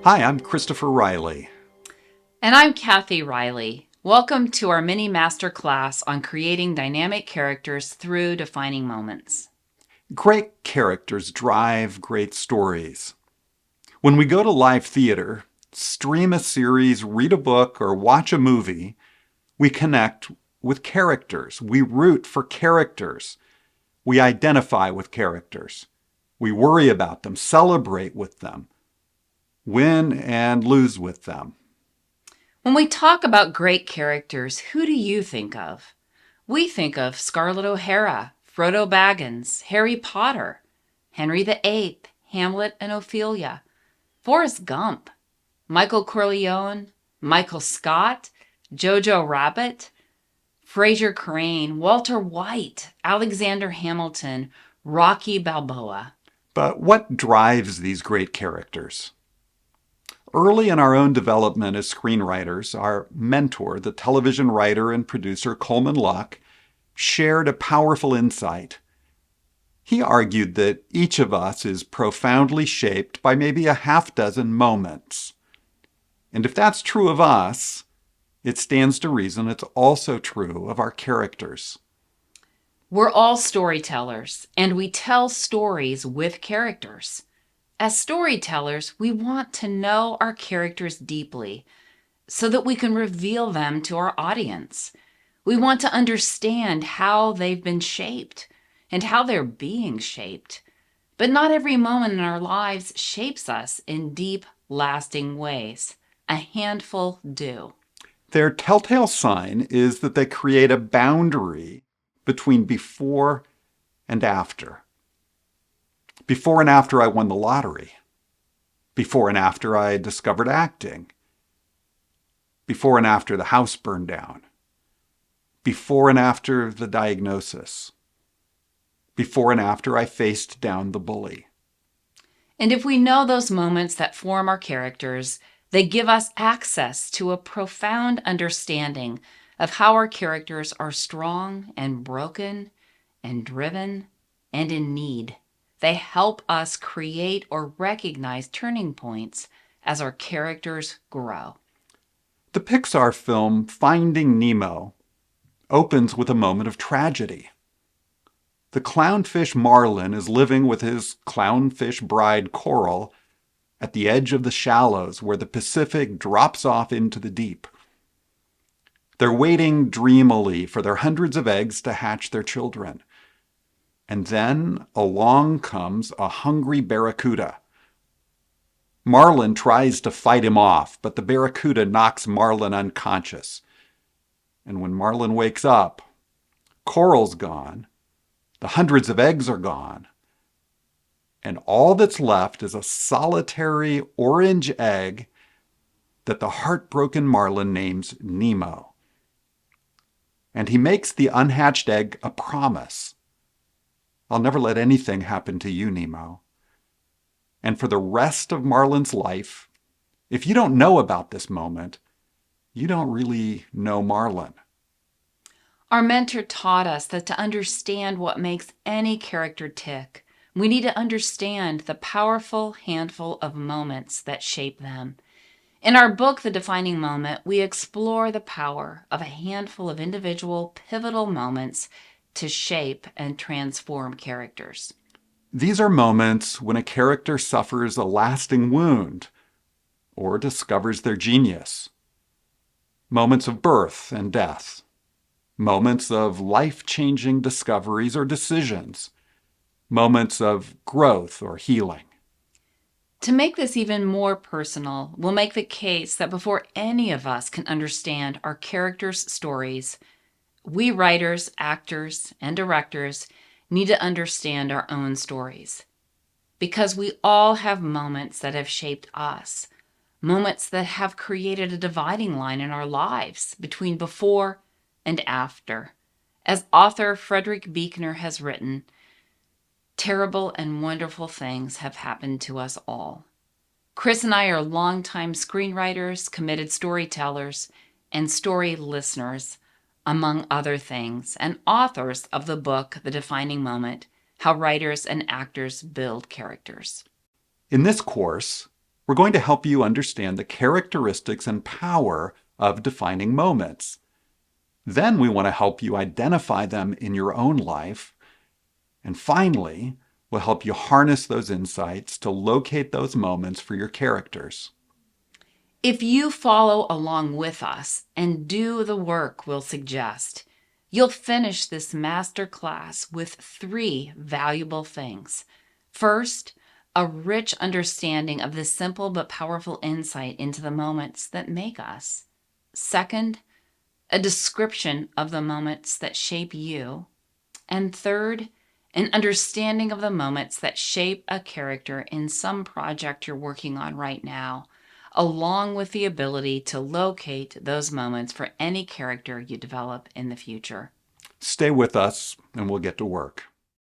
Hi, I'm Christopher Riley. And I'm Kathy Riley. Welcome to our mini masterclass on creating dynamic characters through defining moments. Great characters drive great stories. When we go to live theater, stream a series, read a book, or watch a movie, we connect with characters. We root for characters. We identify with characters. We worry about them, celebrate with them, win and lose with them. When we talk about great characters, who do you think of? We think of Scarlett O'Hara, Frodo Baggins, Harry Potter, Henry VIII, Hamlet and Ophelia, Forrest Gump, Michael Corleone, Michael Scott, Jojo Rabbit, Fraser Crane, Walter White, Alexander Hamilton, Rocky Balboa. But what drives these great characters? Early in our own development as screenwriters, our mentor, the television writer and producer Coleman Luck, shared a powerful insight. He argued that each of us is profoundly shaped by maybe a half dozen moments. And if that's true of us, it stands to reason it's also true of our characters. We're all storytellers, and we tell stories with characters. As storytellers, we want to know our characters deeply so that we can reveal them to our audience. We want to understand how they've been shaped and how they're being shaped. But not every moment in our lives shapes us in deep, lasting ways. A handful do. Their telltale sign is that they create a boundary between before and after. Before and after I won the lottery. Before and after I discovered acting. Before and after the house burned down. Before and after the diagnosis. Before and after I faced down the bully. And if we know those moments that form our characters, they give us access to a profound understanding of how our characters are strong and broken and driven and in need. They help us create or recognize turning points as our characters grow. The Pixar film Finding Nemo opens with a moment of tragedy. The clownfish Marlin is living with his clownfish bride Coral at the edge of the shallows where the Pacific drops off into the deep. They're waiting dreamily for their hundreds of eggs to hatch their children. And then along comes a hungry barracuda. Marlin tries to fight him off, but the barracuda knocks Marlin unconscious. And when Marlin wakes up, Coral's gone, the hundreds of eggs are gone, and all that's left is a solitary orange egg that the heartbroken Marlin names Nemo. And he makes the unhatched egg a promise. I'll never let anything happen to you, Nemo. And for the rest of Marlin's life, if you don't know about this moment, you don't really know Marlin. Our mentor taught us that to understand what makes any character tick, we need to understand the powerful handful of moments that shape them. In our book, The Defining Moment, we explore the power of a handful of individual pivotal moments to shape and transform characters. These are moments when a character suffers a lasting wound or discovers their genius. Moments of birth and death. Moments of life-changing discoveries or decisions. Moments of growth or healing. To make this even more personal, we'll make the case that before any of us can understand our characters' stories, we writers, actors, and directors need to understand our own stories. Because we all have moments that have shaped us, moments that have created a dividing line in our lives between before and after. As author Frederick Buechner has written, terrible and wonderful things have happened to us all. Chris and I are longtime screenwriters, committed storytellers, and story listeners, among other things, and authors of the book, The Defining Moment, How Writers and Actors Build Characters. In this course, We're going to help you understand the characteristics and power of defining moments. Then we want to help you identify them in your own life. And finally, we'll help you harness those insights to locate those moments for your characters. If you follow along with us and do the work we'll suggest, you'll finish this masterclass with 3 valuable things. First, a rich understanding of the simple but powerful insight into the moments that make us. Second, a description of the moments that shape you. And third, an understanding of the moments that shape a character in some project you're working on right now, along with the ability to locate those moments for any character you develop in the future. Stay with us and we'll get to work.